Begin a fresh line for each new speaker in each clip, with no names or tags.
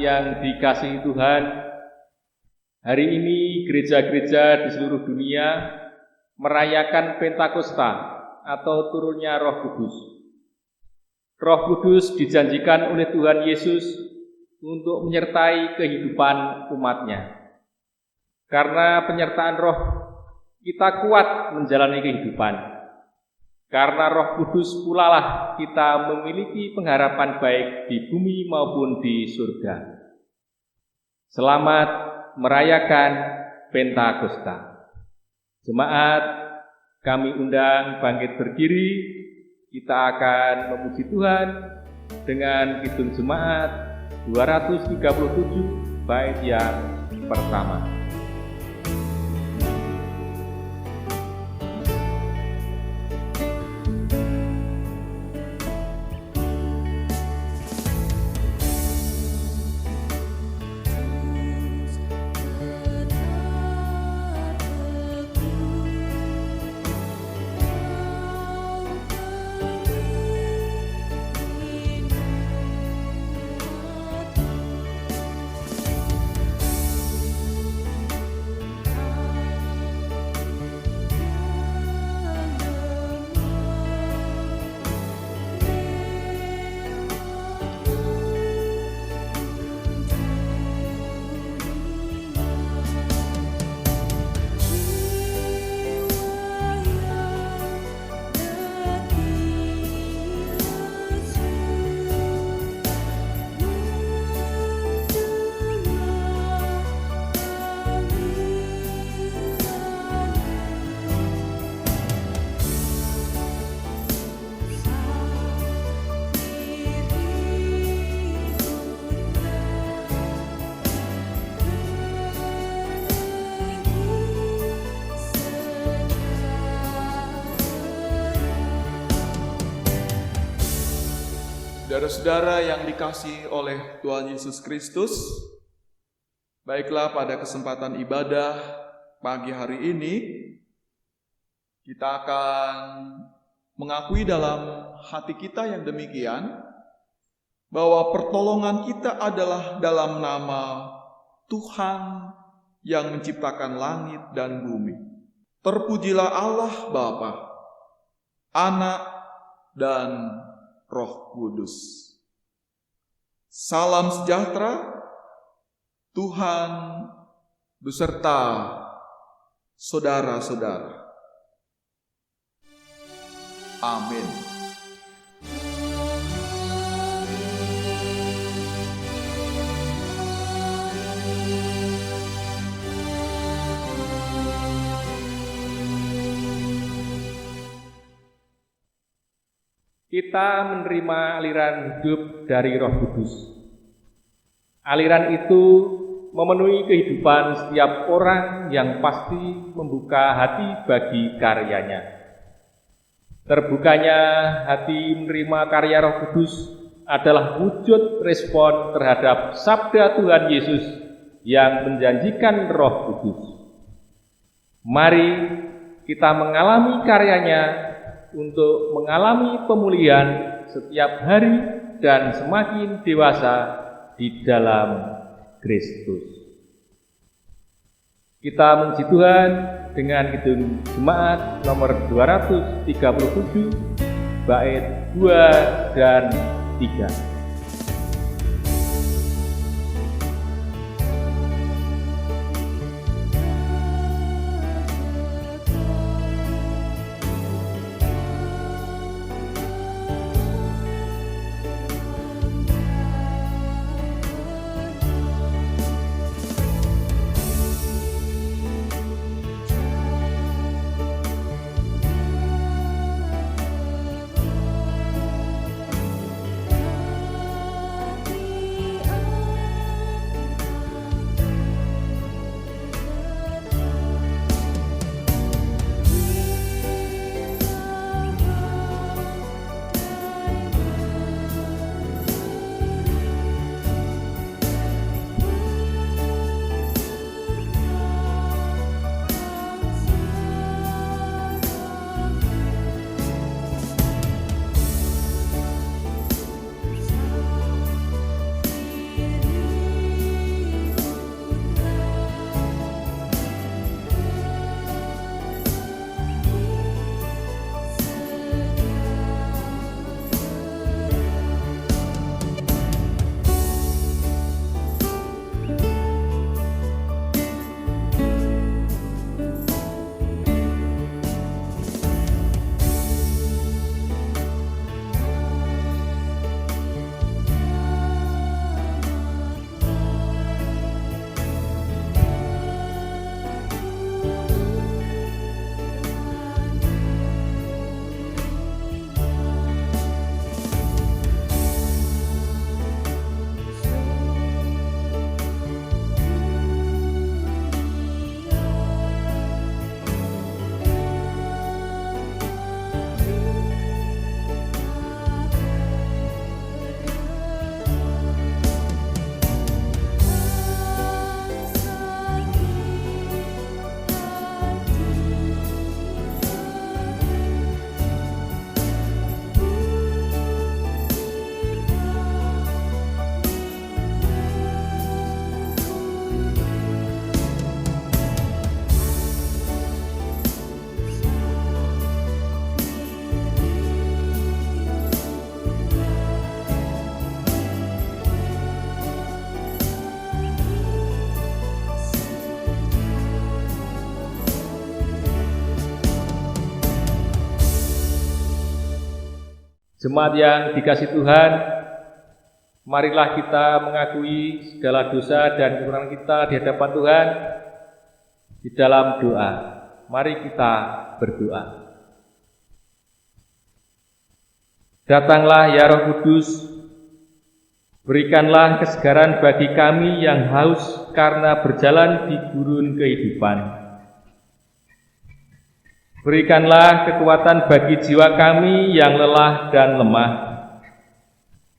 yang dikasihi Tuhan, hari ini gereja-gereja di seluruh dunia merayakan Pentakosta atau turunnya Roh Kudus. Roh Kudus dijanjikan oleh Tuhan Yesus untuk menyertai kehidupan umat-Nya. Karena penyertaan Roh, kita kuat menjalani kehidupan. Karena Roh Kudus pula lah kita memiliki pengharapan baik di bumi maupun di surga. Selamat merayakan Pentakosta. Jemaat, kami undang bangkit berdiri. Kita akan memuji Tuhan dengan kidung jemaat 237 bait yang pertama.
Saudara-saudara yang dikasihi oleh Tuhan Yesus Kristus, baiklah pada kesempatan ibadah pagi hari ini, kita akan mengakui dalam hati kita yang demikian, bahwa pertolongan kita adalah dalam nama Tuhan yang menciptakan langit dan bumi. Terpujilah Allah Bapa, Anak, dan Roh Kudus. Salam sejahtera, Tuhan beserta saudara-saudara. Amin.
Kita menerima aliran hidup dari Roh Kudus. Aliran itu memenuhi kehidupan setiap orang yang pasti membuka hati bagi karyanya. Terbukanya hati menerima karya Roh Kudus adalah wujud respon terhadap sabda Tuhan Yesus yang menjanjikan Roh Kudus. Mari kita mengalami karyanya untuk mengalami pemulihan setiap hari dan semakin dewasa di dalam Kristus. Kita memuji Tuhan dengan kidung jemaat nomor 237 bait 2 dan 3. Jemaat yang dikasihi Tuhan, marilah kita mengakui segala dosa dan kekurangan kita di hadapan Tuhan di dalam doa. Mari kita berdoa. Datanglah ya Roh Kudus, berikanlah kesegaran bagi kami yang haus karena berjalan di gurun kehidupan. Berikanlah kekuatan bagi jiwa kami yang lelah dan lemah.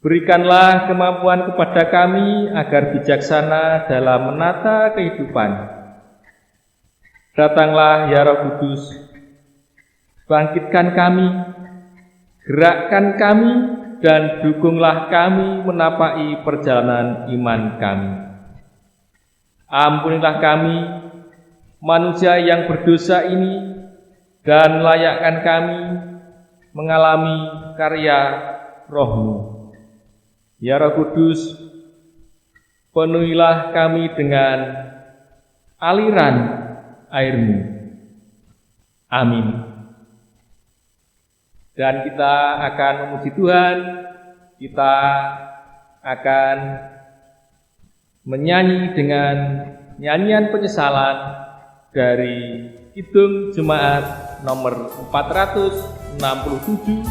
Berikanlah kemampuan kepada kami agar bijaksana dalam menata kehidupan. Datanglah ya Roh Kudus, bangkitkan kami, gerakkan kami, dan dukunglah kami menapai perjalanan iman kami. Ampunilah kami, manusia yang berdosa ini, dan layakkan kami mengalami karya Roh-Mu. Ya Roh Kudus, penuhilah kami dengan aliran air-Mu. Amin. Dan kita akan memuji Tuhan, kita akan menyanyi dengan nyanyian penyesalan dari Kidung Jemaat nomor 467,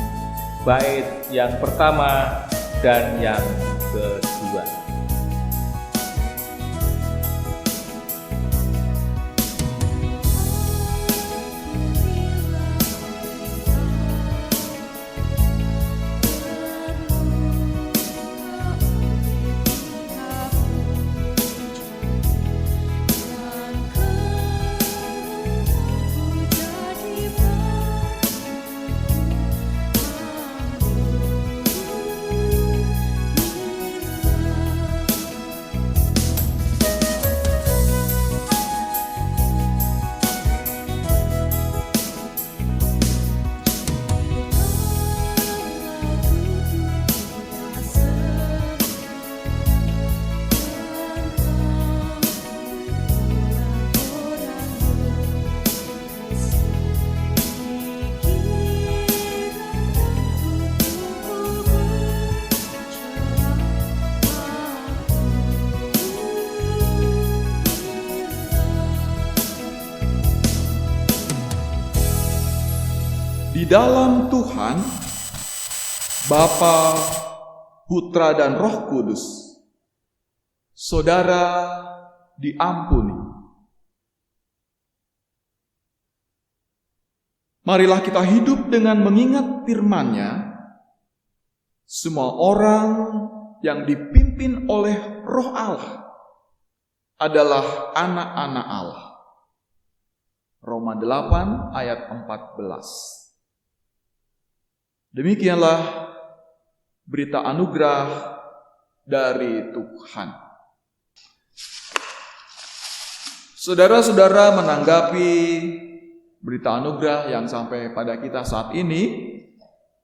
bait yang pertama dan yang kedua.
Di dalam Tuhan, Bapa, Putra, dan Roh Kudus, saudara diampuni. Marilah kita hidup dengan mengingat firman-Nya. Semua orang yang dipimpin oleh Roh Allah adalah anak-anak Allah. Roma 8 ayat 14. Demikianlah berita anugerah dari Tuhan. Saudara-saudara, menanggapi berita anugerah yang sampai pada kita saat ini,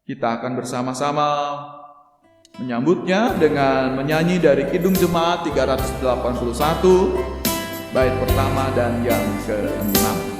kita akan bersama-sama menyambutnya dengan menyanyi dari Kidung Jemaat 381, bait pertama dan yang ke-6.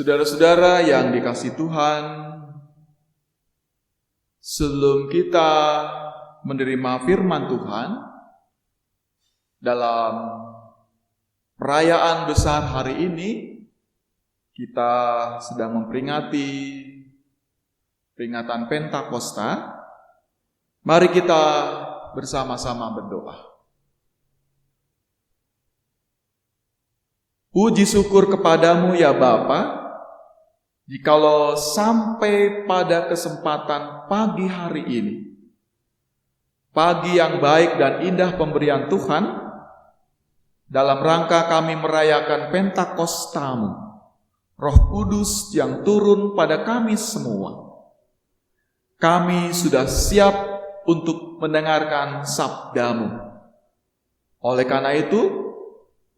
Saudara-saudara yang dikasihi Tuhan, Sebelum kita menerima firman Tuhan dalam perayaan besar hari ini, kita sedang memperingati peringatan Pentakosta. Mari kita bersama-sama berdoa. Puji syukur kepadamu ya Bapa, jikalau sampai pada kesempatan pagi hari ini, pagi yang baik dan indah pemberian Tuhan, dalam rangka kami merayakan Pentakostamu, Roh Kudus yang turun pada kami semua. Kami sudah siap untuk mendengarkan sabdamu. Oleh karena itu,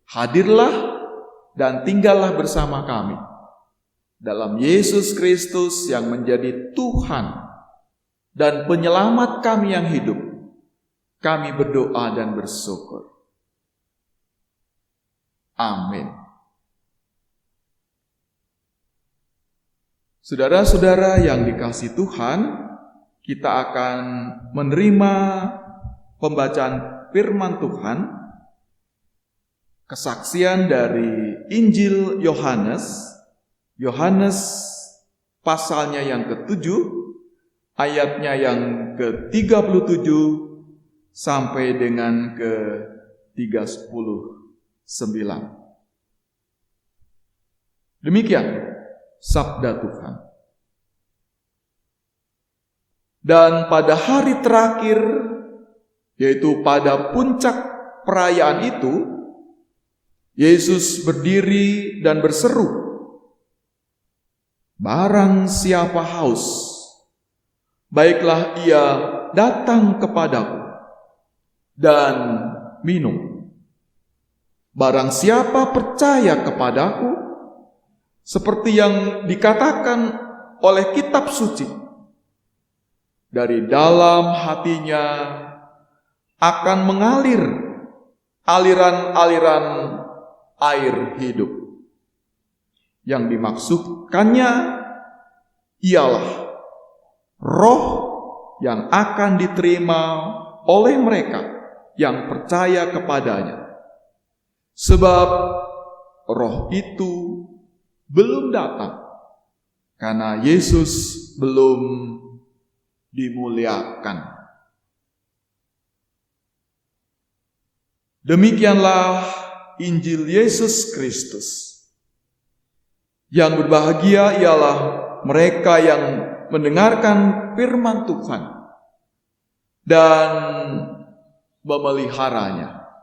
hadirlah dan tinggallah bersama kami. Dalam Yesus Kristus yang menjadi Tuhan dan penyelamat kami yang hidup, kami berdoa dan bersyukur. Amin. Saudara-saudara yang dikasihi Tuhan, kita akan menerima pembacaan firman Tuhan, kesaksian dari Injil Yohanes pasalnya yang ke-7, ayatnya yang ke-37 sampai dengan ke-39. Demikian sabda Tuhan. Dan pada hari terakhir, yaitu pada puncak perayaan itu, Yesus berdiri dan berseru, "Barang siapa haus, baiklah ia datang kepadaku dan minum. Barang siapa percaya kepadaku, seperti yang dikatakan oleh kitab suci, dari dalam hatinya akan mengalir aliran-aliran air hidup." Yang dimaksudkannya ialah roh yang akan diterima oleh mereka yang percaya kepadanya. Sebab roh itu belum datang karena Yesus belum dimuliakan. Demikianlah Injil Yesus Kristus. Yang berbahagia ialah mereka yang mendengarkan firman Tuhan dan memeliharanya.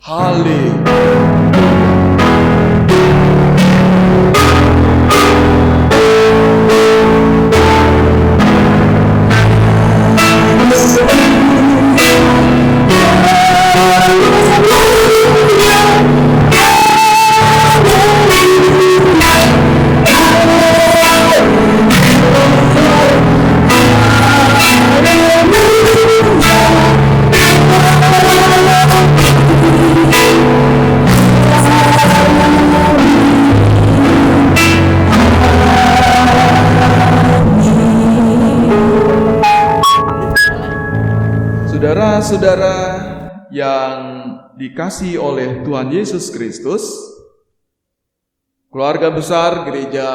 Haleluya. Saudara-saudara yang dikasihi oleh Tuhan Yesus Kristus, keluarga besar Gereja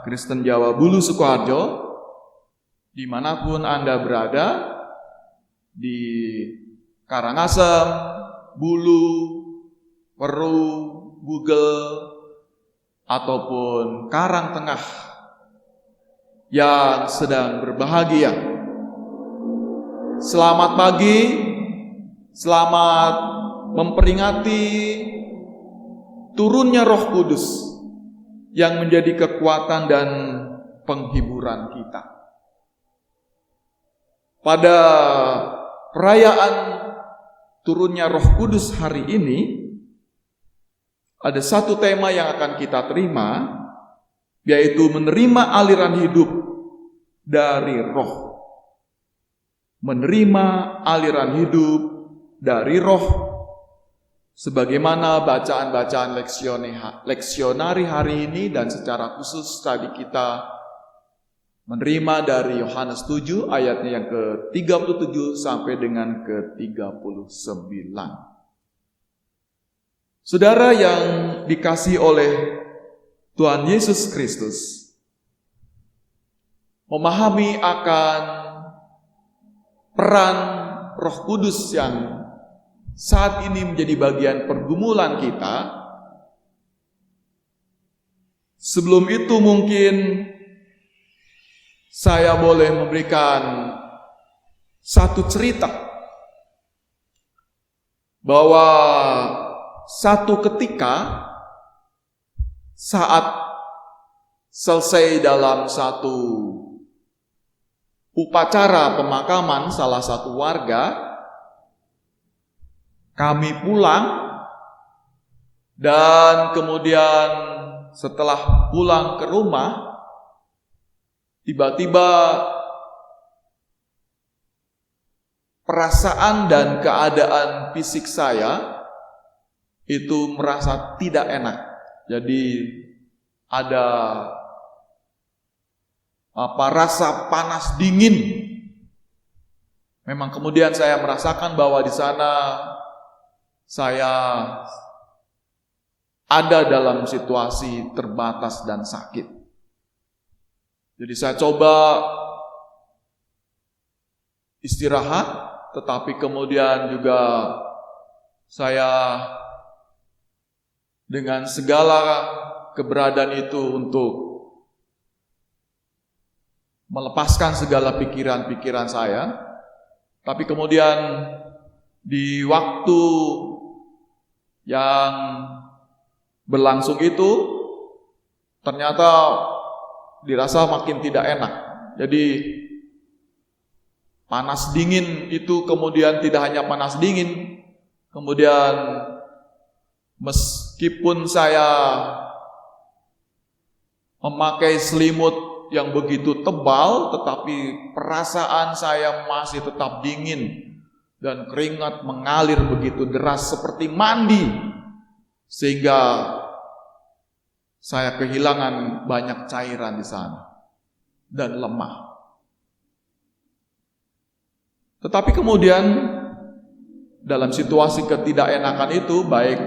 Kristen Jawa Bulu Sukoharjo, dimanapun Anda berada, di Karangasem, Bulu, Peru, Bugel, ataupun Karangtengah, yang sedang berbahagia. Selamat pagi, selamat memperingati turunnya Roh Kudus yang menjadi kekuatan dan penghiburan kita. Pada perayaan turunnya Roh Kudus hari ini, ada satu tema yang akan kita terima, yaitu menerima aliran hidup dari Roh. Menerima aliran hidup dari Roh, sebagaimana bacaan-bacaan leksionari hari ini dan secara khusus tadi kita menerima dari Yohanes 7 ayatnya yang ke-37 sampai dengan ke-39. Saudara yang dikasihi oleh Tuhan Yesus Kristus, memahami akan peran Roh Kudus yang saat ini menjadi bagian pergumulan kita. Sebelum itu mungkin saya boleh memberikan satu cerita bahwa satu ketika saat selesai dalam satu upacara pemakaman salah satu warga, kami pulang dan kemudian setelah pulang ke rumah, tiba-tiba perasaan dan keadaan fisik saya itu merasa tidak enak. Jadi ada rasa panas dingin. Memang kemudian saya merasakan bahwa di sana saya ada dalam situasi terbatas dan sakit. Jadi saya coba istirahat, tetapi kemudian juga saya dengan segala keberadaan itu untuk melepaskan segala pikiran-pikiran saya. Tapi kemudian di waktu yang berlangsung itu ternyata dirasa makin tidak enak. Jadi panas dingin itu kemudian tidak hanya panas dingin, kemudian meskipun saya memakai selimut yang begitu tebal, tetapi perasaan saya masih tetap dingin dan keringat mengalir begitu deras seperti mandi, sehingga saya kehilangan banyak cairan di sana dan lemah. Tetapi kemudian dalam situasi ketidakenakan itu, baik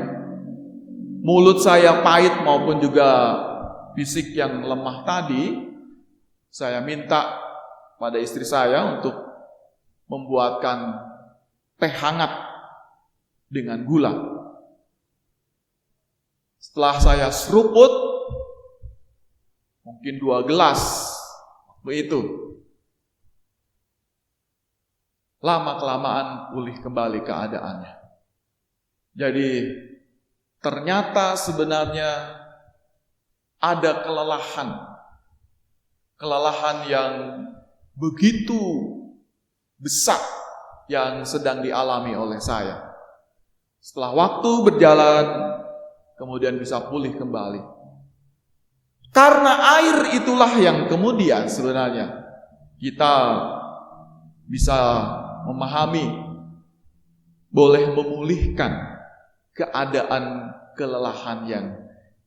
mulut saya pahit maupun juga fisik yang lemah tadi, saya minta pada istri saya untuk membuatkan teh hangat dengan gula. Setelah saya seruput, mungkin 2 gelas begitu, lama-kelamaan pulih kembali keadaannya. Jadi ternyata sebenarnya ada kelelahan yang begitu besar yang sedang dialami oleh saya. Setelah waktu berjalan, kemudian bisa pulih kembali. Karena air itulah yang kemudian sebenarnya kita bisa memahami, boleh memulihkan keadaan kelelahan yang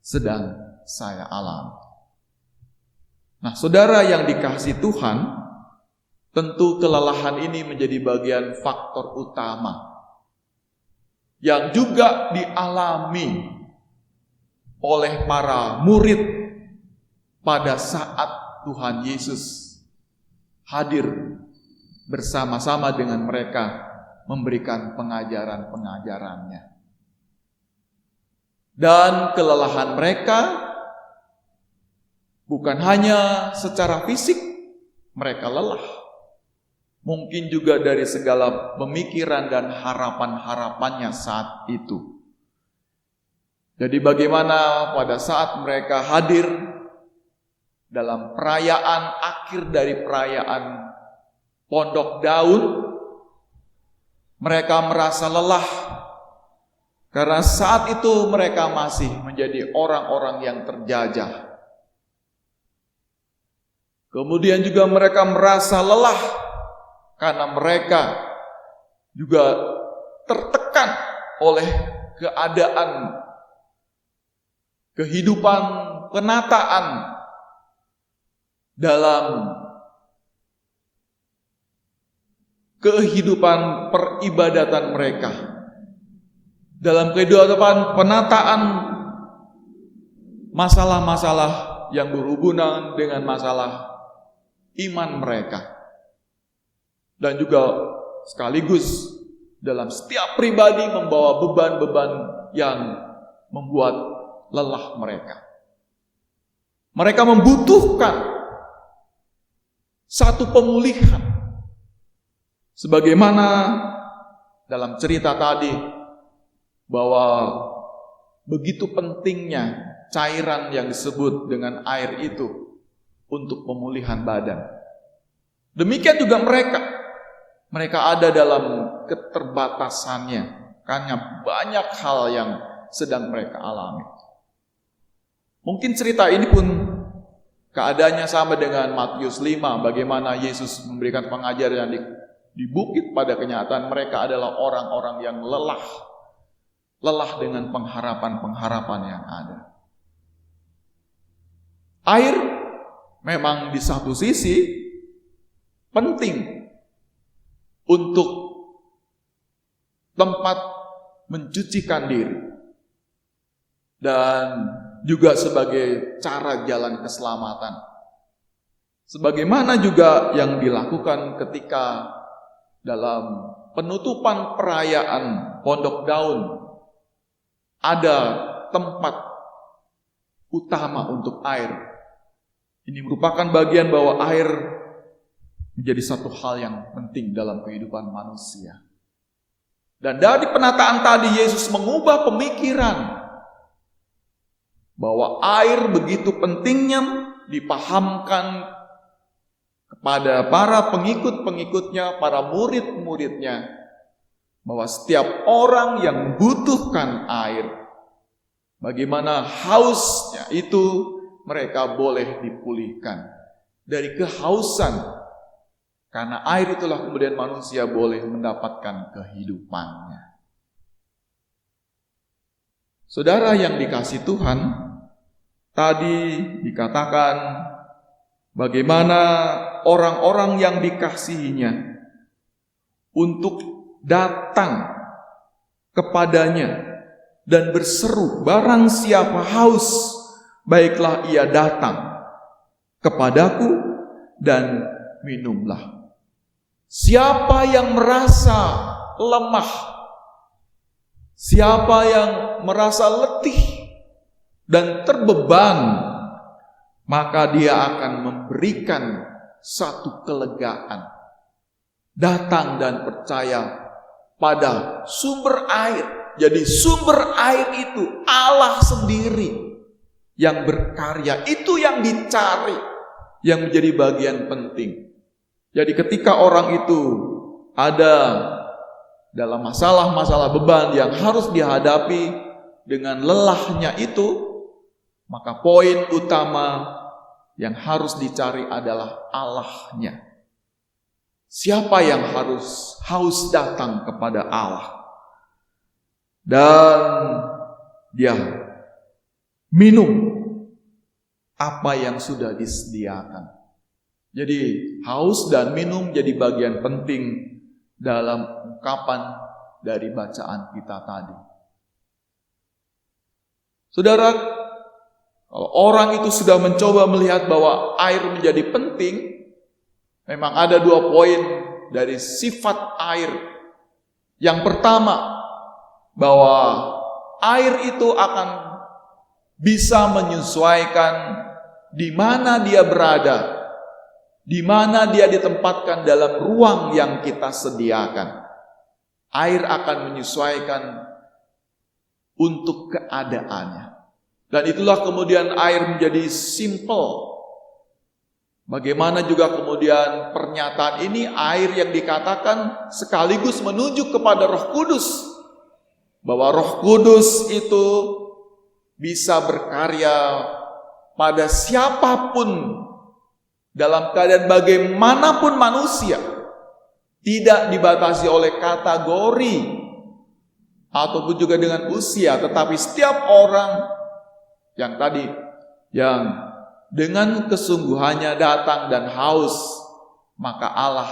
sedang saya alami. Nah, saudara yang dikasihi Tuhan, tentu kelelahan ini menjadi bagian faktor utama yang juga dialami oleh para murid pada saat Tuhan Yesus hadir bersama-sama dengan mereka memberikan pengajaran-pengajarannya. Dan kelelahan mereka bukan hanya secara fisik mereka lelah, mungkin juga dari segala pemikiran dan harapan-harapannya saat itu. Jadi bagaimana pada saat mereka hadir dalam perayaan akhir dari perayaan Pondok Daun, mereka merasa lelah karena saat itu mereka masih menjadi orang-orang yang terjajah. Kemudian juga mereka merasa lelah karena mereka juga tertekan oleh keadaan kehidupan penataan dalam kehidupan peribadatan mereka, dalam kehidupan penataan masalah-masalah yang berhubungan dengan masalah iman mereka, dan juga sekaligus dalam setiap pribadi membawa beban-beban yang membuat lelah mereka. Mereka membutuhkan satu pemulihan, sebagaimana dalam cerita tadi, bahwa begitu pentingnya cairan yang disebut dengan air itu untuk pemulihan badan. Demikian juga mereka ada dalam keterbatasannya, karena banyak hal yang sedang mereka alami. Mungkin cerita ini pun keadaannya sama dengan Matius 5, bagaimana Yesus memberikan pengajaran di bukit. Pada kenyataan mereka adalah orang-orang yang lelah dengan pengharapan-pengharapan yang ada. Air memang di satu sisi penting untuk tempat mencucikan diri dan juga sebagai cara jalan keselamatan. Sebagaimana juga yang dilakukan ketika dalam penutupan perayaan Pondok Daun, ada tempat utama untuk air. Ini merupakan bagian bahwa air menjadi satu hal yang penting dalam kehidupan manusia. Dan dari penataan tadi Yesus mengubah pemikiran bahwa air begitu pentingnya dipahamkan kepada para pengikut-pengikutnya, para murid-muridnya, bahwa setiap orang yang membutuhkan air, bagaimana hausnya itu mereka boleh dipulihkan dari kehausan, karena air itulah kemudian manusia boleh mendapatkan kehidupannya. Saudara yang dikasihi Tuhan, tadi dikatakan bagaimana orang-orang yang dikasihinya untuk datang kepadanya dan berseru, barang siapa haus, baiklah ia datang kepadaku dan minumlah. Siapa yang merasa lemah, siapa yang merasa letih dan terbeban, maka dia akan memberikan satu kelegaan. Datang dan percaya pada sumber air. Jadi sumber air itu Allah sendiri yang berkarya. Itu yang dicari, yang menjadi bagian penting. Jadi ketika orang itu ada dalam masalah-masalah beban yang harus dihadapi dengan lelahnya itu, maka poin utama yang harus dicari adalah Allahnya. Siapa yang harus haus datang kepada Allah dan dia minum apa yang sudah disediakan. Jadi haus dan minum jadi bagian penting dalam ungkapan dari bacaan kita tadi. Saudara, kalau orang itu sudah mencoba melihat bahwa air menjadi penting, memang ada 2 poin dari sifat air. Yang pertama, bahwa air itu akan bisa menyesuaikan di mana dia berada, di mana dia ditempatkan dalam ruang yang kita sediakan. Air akan menyesuaikan untuk keadaannya. Dan itulah kemudian air menjadi simple. Bagaimana juga kemudian pernyataan ini, air yang dikatakan sekaligus menunjuk kepada Roh Kudus. Bahwa Roh Kudus itu bisa berkarya pada siapapun, dalam keadaan bagaimanapun manusia, tidak dibatasi oleh kategori ataupun juga dengan usia, tetapi setiap orang yang tadi, yang dengan kesungguhannya datang dan haus, maka Allah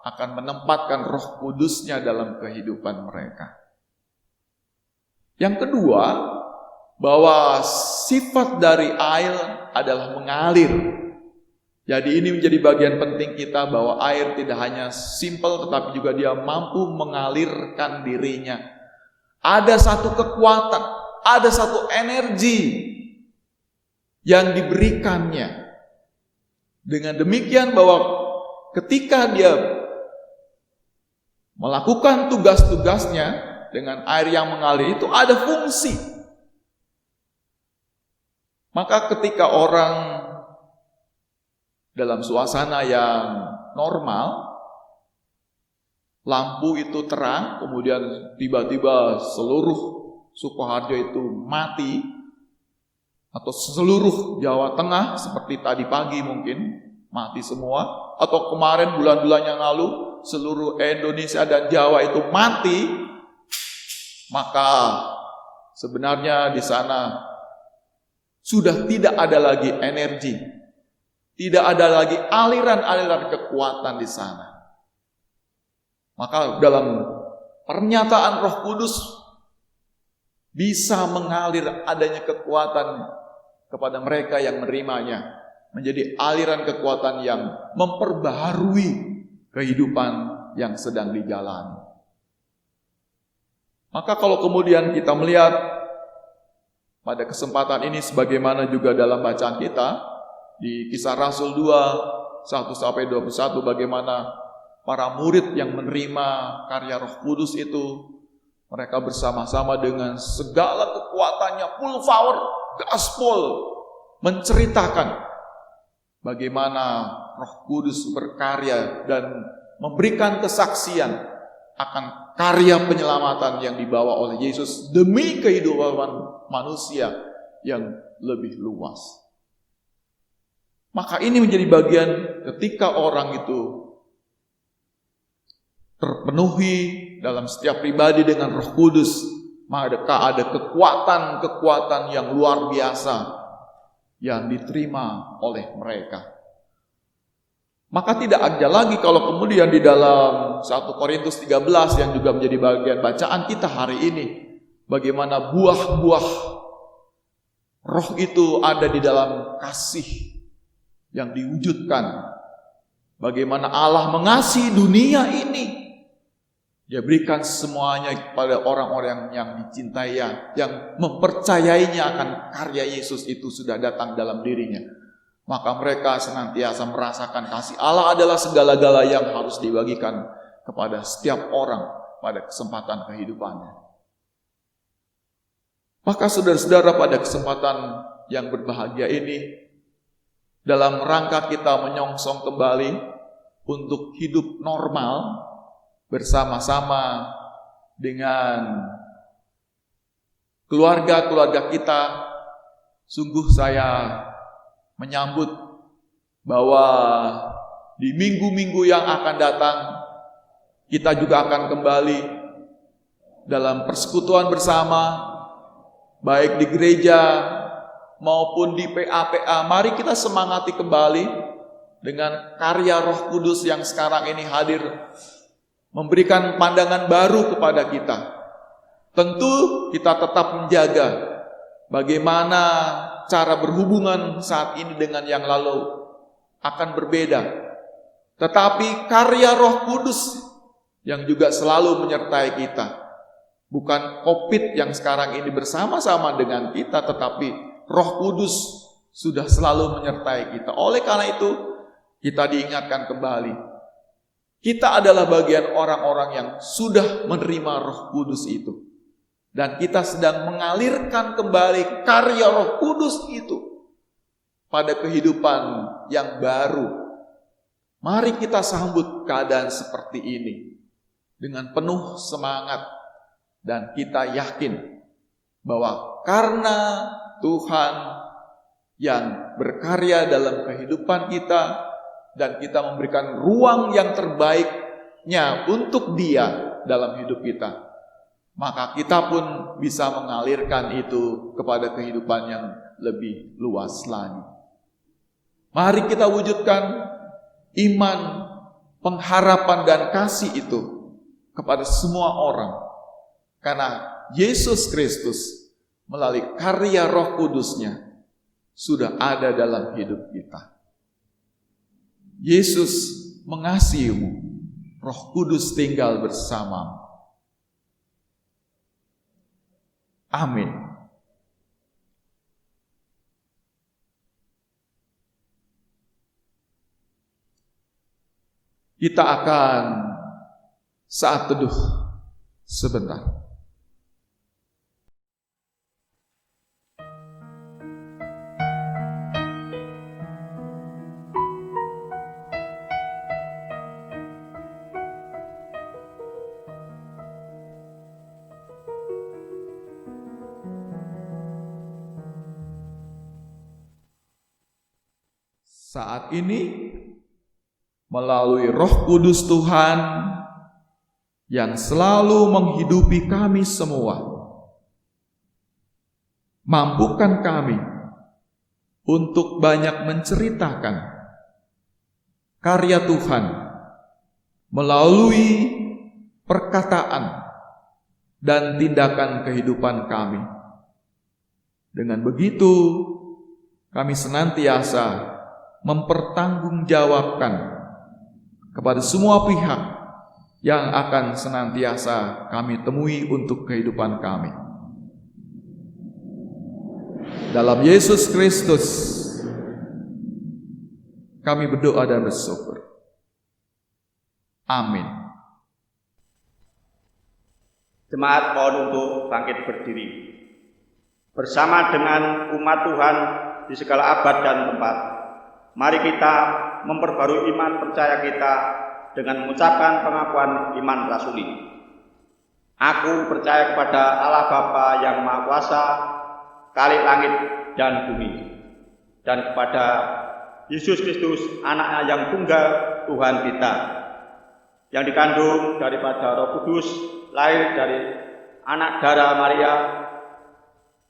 akan menempatkan Roh Kudus-Nya dalam kehidupan mereka. Yang kedua, bahwa sifat dari air adalah mengalir. Jadi ini menjadi bagian penting kita, bahwa air tidak hanya simpel, tetapi juga dia mampu mengalirkan dirinya. Ada satu kekuatan, ada satu energi yang diberikannya. Dengan demikian bahwa ketika dia melakukan tugas-tugasnya dengan air yang mengalir itu ada fungsi. Maka ketika orang dalam suasana yang normal, lampu itu terang, kemudian tiba-tiba seluruh Sukoharjo itu mati, atau seluruh Jawa Tengah seperti tadi pagi mungkin mati semua, atau kemarin bulan-bulan yang lalu seluruh Indonesia dan Jawa itu mati, maka sebenarnya di sana sudah tidak ada lagi energi, tidak ada lagi aliran-aliran kekuatan di sana. Maka dalam pernyataan Roh Kudus bisa mengalir adanya kekuatan kepada mereka yang menerimanya, menjadi aliran kekuatan yang memperbaharui kehidupan yang sedang dijalani. Maka kalau kemudian kita melihat pada kesempatan ini, sebagaimana juga dalam bacaan kita di Kisah Rasul 2, 1-21, bagaimana para murid yang menerima karya Roh Kudus itu, mereka bersama-sama dengan segala kekuatannya, full power, gaspol, menceritakan bagaimana Roh Kudus berkarya dan memberikan kesaksian akan karya penyelamatan yang dibawa oleh Yesus demi kehidupan manusia yang lebih luas. Maka ini menjadi bagian ketika orang itu terpenuhi dalam setiap pribadi dengan Roh Kudus, maka ada kekuatan-kekuatan yang luar biasa yang diterima oleh mereka. Maka tidak ada lagi kalau kemudian di dalam 1 Korintus 13 yang juga menjadi bagian bacaan kita hari ini, bagaimana buah-buah Roh itu ada di dalam kasih yang diwujudkan. Bagaimana Allah mengasihi dunia ini, Dia berikan semuanya kepada orang-orang yang dicintainya, yang mempercayainya akan karya Yesus itu sudah datang dalam dirinya. Maka mereka senantiasa merasakan kasih Allah adalah segala-gala yang harus dibagikan kepada setiap orang pada kesempatan kehidupannya. Maka saudara-saudara, pada kesempatan yang berbahagia ini, dalam rangka kita menyongsong kembali untuk hidup normal bersama-sama dengan keluarga-keluarga kita, sungguh saya menyambut bahwa di minggu-minggu yang akan datang kita juga akan kembali dalam persekutuan bersama, baik di gereja maupun di PA-PA. Mari kita semangati kembali dengan karya Roh Kudus yang sekarang ini hadir, memberikan pandangan baru kepada kita. Tentu kita tetap menjaga bagaimana cara berhubungan saat ini dengan yang lalu akan berbeda. Tetapi karya Roh Kudus yang juga selalu menyertai kita. Bukan COVID yang sekarang ini bersama-sama dengan kita, tetapi Roh Kudus sudah selalu menyertai kita. Oleh karena itu, kita diingatkan kembali. Kita adalah bagian orang-orang yang sudah menerima Roh Kudus itu. Dan kita sedang mengalirkan kembali karya Roh Kudus itu pada kehidupan yang baru. Mari kita sambut keadaan seperti ini dengan penuh semangat. Dan kita yakin bahwa karena Tuhan yang berkarya dalam kehidupan kita, dan kita memberikan ruang yang terbaiknya untuk Dia dalam hidup kita, maka kita pun bisa mengalirkan itu kepada kehidupan yang lebih luas lagi. Mari kita wujudkan iman, pengharapan dan kasih itu kepada semua orang. Karena Yesus Kristus melalui karya Roh Kudus-Nya sudah ada dalam hidup kita. Yesus mengasihimu, Roh Kudus tinggal bersamamu. Amin. Kita akan saat teduh sebentar. Saat ini melalui Roh Kudus Tuhan yang selalu menghidupi kami semua, mampukan kami untuk banyak menceritakan karya Tuhan melalui perkataan dan tindakan kehidupan kami. Dengan begitu, kami senantiasa mempertanggungjawabkan kepada semua pihak yang akan senantiasa kami temui untuk kehidupan kami. Dalam Yesus Kristus kami berdoa dan bersyukur. Amin.
Jemaat mohon untuk bangkit berdiri. Bersama dengan umat Tuhan di segala abad dan tempat, mari kita memperbarui iman percaya kita dengan mengucapkan pengakuan iman rasuli. Aku percaya kepada Allah Bapa yang Maha Kuasa, Khalik langit dan bumi, dan kepada Yesus Kristus, Anaknya yang tunggal Tuhan kita, yang dikandung daripada Roh Kudus, lahir dari anak darah Maria,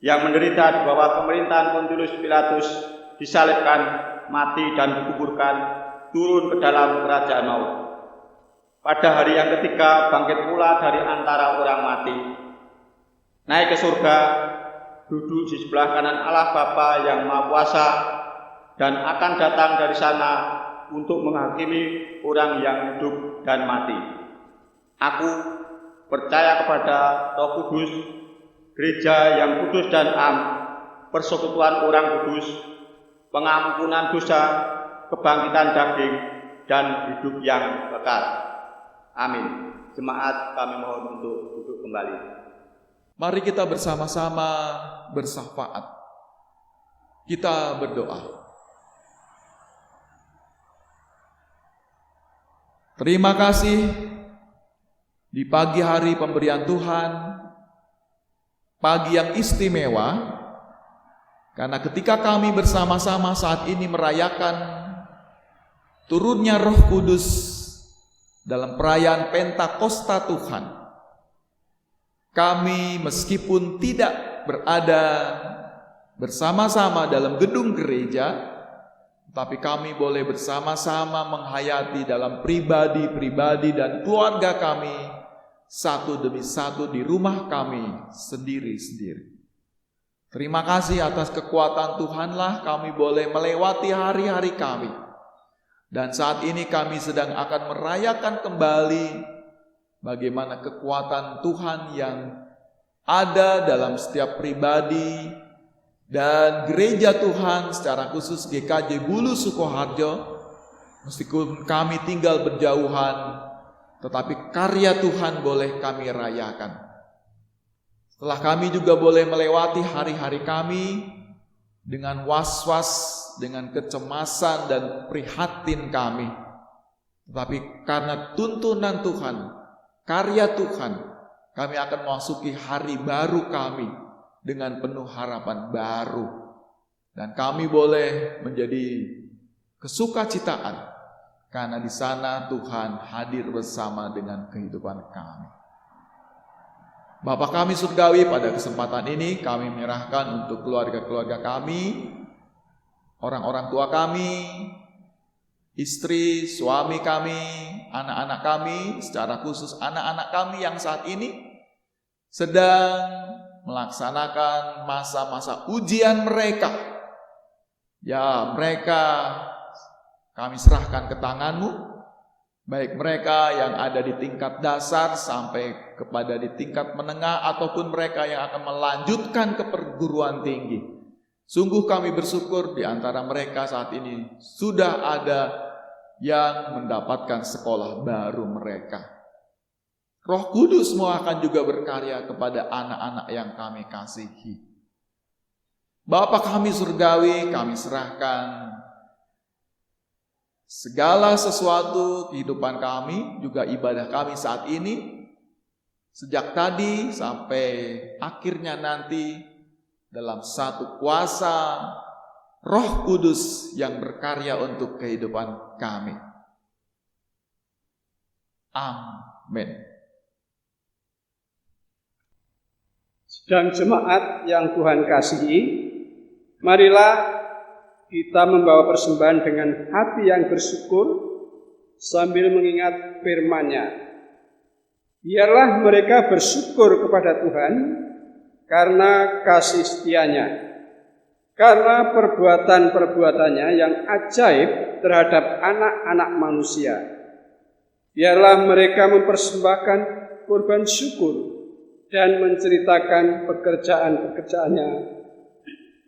yang menderita di bawah pemerintahan Pontius Pilatus, disalibkan, mati dan dikuburkan, turun ke dalam kerajaan maut. Pada hari yang ketiga bangkit pula dari antara orang mati, naik ke surga, duduk di sebelah kanan Allah Bapa yang Maha Kuasa, dan akan datang dari sana untuk menghakimi orang yang hidup dan mati. Aku percaya kepada Roh Kudus, gereja yang kudus dan am, persekutuan orang kudus, pengampunan dosa, kebangkitan daging, dan hidup yang kekal. Amin. Jemaat kami mohon untuk duduk kembali.
Mari kita bersama-sama bersyafaat. Kita berdoa. Terima kasih di pagi hari pemberian Tuhan, pagi yang istimewa, karena ketika kami bersama-sama saat ini merayakan turunnya Roh Kudus dalam perayaan Pentakosta Tuhan, kami meskipun tidak berada bersama-sama dalam gedung gereja, tapi kami boleh bersama-sama menghayati dalam pribadi-pribadi dan keluarga kami, satu demi satu di rumah kami sendiri-sendiri. Terima kasih atas kekuatan Tuhanlah kami boleh melewati hari-hari kami. Dan saat ini kami sedang akan merayakan kembali bagaimana kekuatan Tuhan yang ada dalam setiap pribadi dan gereja Tuhan, secara khusus GKJ Bulu Sukoharjo. Meskipun kami tinggal berjauhan, tetapi karya Tuhan boleh kami rayakan. Setelah kami juga boleh melewati hari-hari kami dengan was-was, dengan kecemasan dan prihatin kami, tetapi karena tuntunan Tuhan, karya Tuhan, kami akan memasuki hari baru kami dengan penuh harapan baru. Dan kami boleh menjadi kesukacitaan karena di sana Tuhan hadir bersama dengan kehidupan kami. Bapa kami surgawi, pada kesempatan ini kami menyerahkan untuk keluarga-keluarga kami, orang-orang tua kami, istri, suami kami, anak-anak kami, secara khusus anak-anak kami yang saat ini sedang melaksanakan masa-masa ujian mereka. Ya, mereka kami serahkan ke tangan-Mu, baik mereka yang ada di tingkat dasar sampai kepada di tingkat menengah, ataupun mereka yang akan melanjutkan ke perguruan tinggi. Sungguh kami bersyukur di antara mereka saat ini sudah ada yang mendapatkan sekolah baru mereka. Roh Kudus-Mu akan juga berkarya kepada anak-anak yang kami kasihi. Bapa kami surgawi, kami serahkan segala sesuatu kehidupan kami, juga ibadah kami saat ini, sejak tadi sampai akhirnya nanti, dalam satu kuasa Roh Kudus yang berkarya untuk kehidupan kami. Amin.
Sedang jemaat yang Tuhan kasihi, marilah kita membawa persembahan dengan hati yang bersyukur sambil mengingat firman-Nya. Biarlah mereka bersyukur kepada Tuhan karena kasih setia-Nya, karena perbuatan-perbuatannya yang ajaib terhadap anak-anak manusia. Biarlah mereka mempersembahkan korban syukur dan menceritakan pekerjaan-pekerjaannya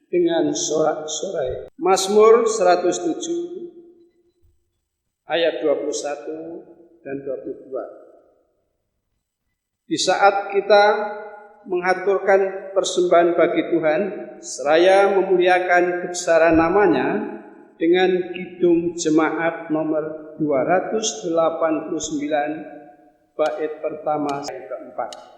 dengan sorak-sorai. Mazmur 107 ayat 21 dan 22. Di saat kita mengaturkan persembahan bagi Tuhan, seraya memuliakan kebesaran nama-Nya dengan kidung jemaat nomor 289 bait pertama yang keempat.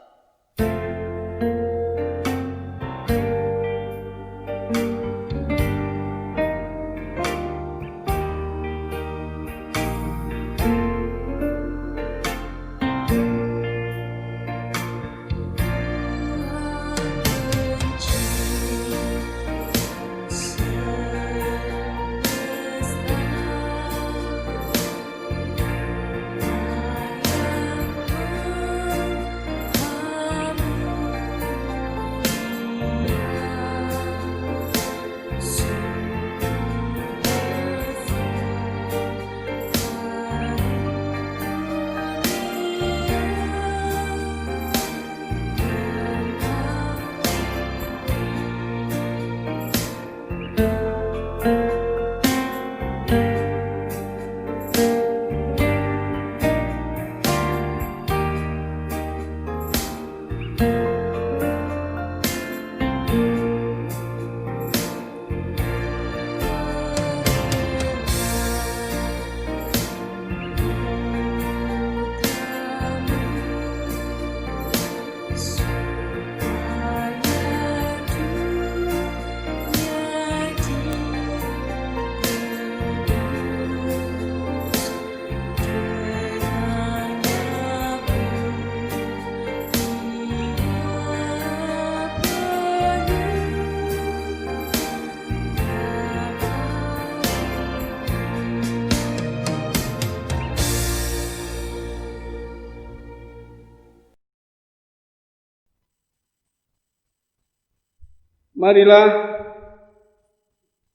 Marilah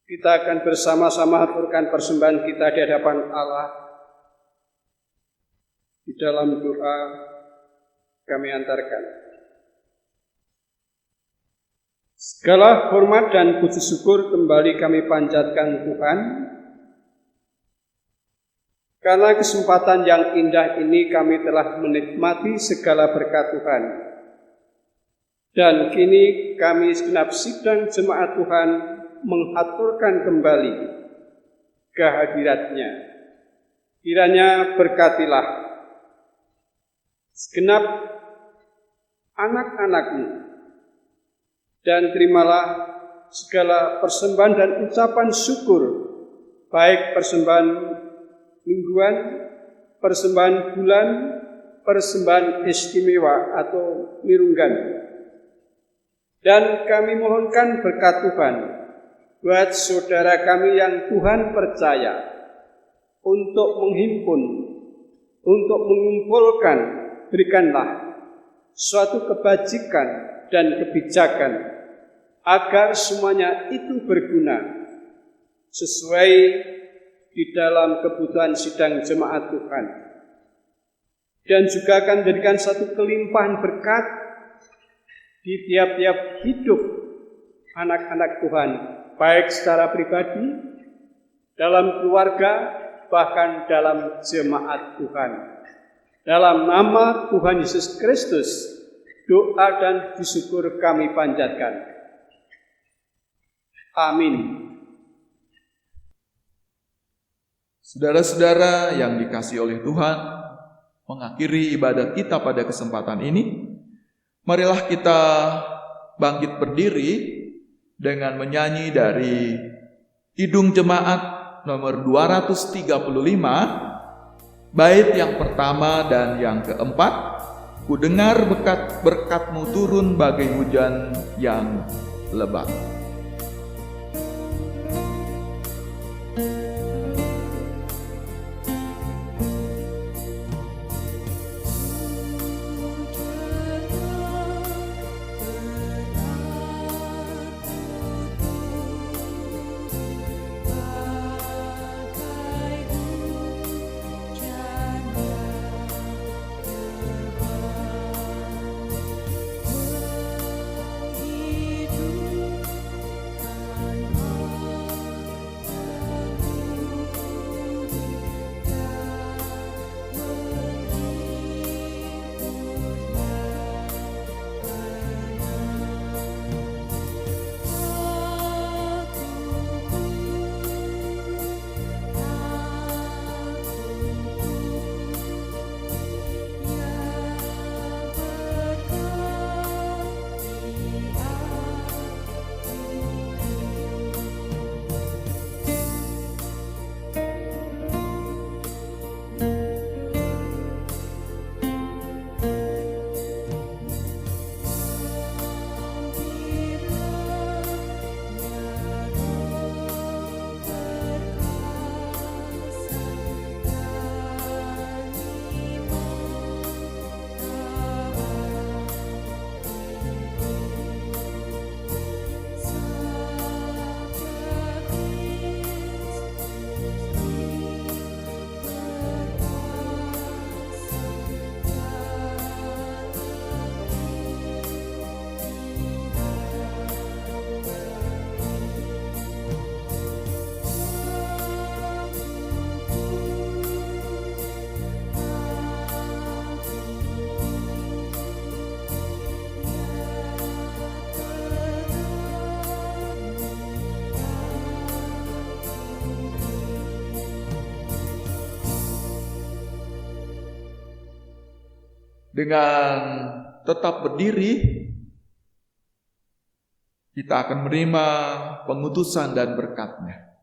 kita akan bersama-sama aturkan persembahan kita di hadapan Allah. Di dalam doa kami antarkan. Segala hormat dan puji syukur kembali kami panjatkan Tuhan, karena kesempatan yang indah ini kami telah menikmati segala berkat Tuhan. Dan kini kami segenap sidang jemaat Tuhan mengaturkan kembali kehadirat-Nya. Kiranya berkatilah segenap anak-anak-Mu, dan terimalah segala persembahan dan ucapan syukur, baik persembahan mingguan, persembahan bulan, persembahan istimewa atau mirunggan. Dan kami mohonkan berkat Tuhan buat saudara kami yang Tuhan percaya untuk menghimpun, untuk mengumpulkan, berikanlah suatu kebajikan dan kebijakan, agar semuanya itu berguna sesuai di dalam kebutuhan sidang jemaat Tuhan, dan juga akan memberikan satu kelimpahan berkat di tiap-tiap hidup anak-anak Tuhan, baik secara pribadi, dalam keluarga, bahkan dalam jemaat Tuhan. Dalam nama Tuhan Yesus Kristus, doa dan syukur kami panjatkan. Amin.
Saudara-saudara yang dikasihi oleh Tuhan, mengakhiri ibadat kita pada kesempatan ini, marilah kita bangkit berdiri dengan menyanyi dari Kidung Jemaat nomor 235, bait yang pertama dan yang keempat. Ku dengar berkat-mu turun bagai hujan yang lebat. Dengan tetap berdiri, kita akan menerima pengutusan dan berkat-Nya.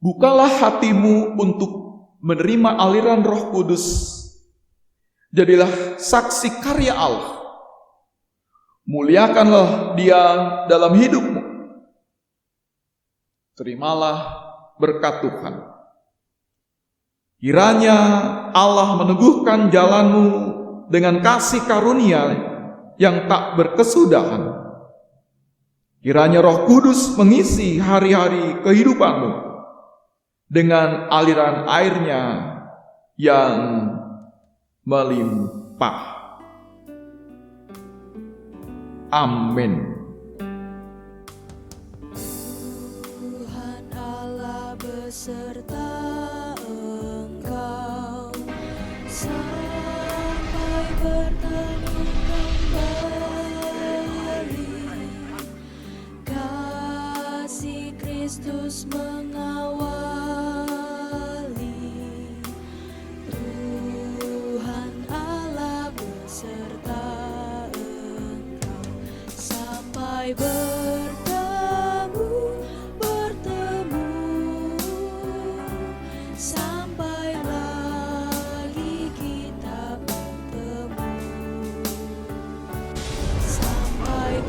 Bukalah hatimu untuk menerima aliran Roh Kudus. Jadilah saksi karya Allah. Muliakanlah Dia dalam hidupmu. Terimalah berkat Tuhan. Kiranya Allah meneguhkan jalanmu dengan kasih karunia yang tak berkesudahan. Kiranya Roh Kudus mengisi hari-hari kehidupanmu dengan aliran airnya yang melimpah. Amin.
Tuhan Allah beserta Engkau sampai bertemu kembali. Kasih Kristus mengawali. Tuhan Allah beserta Engkau sampai bertemu sampai lagi kita bertemu sampai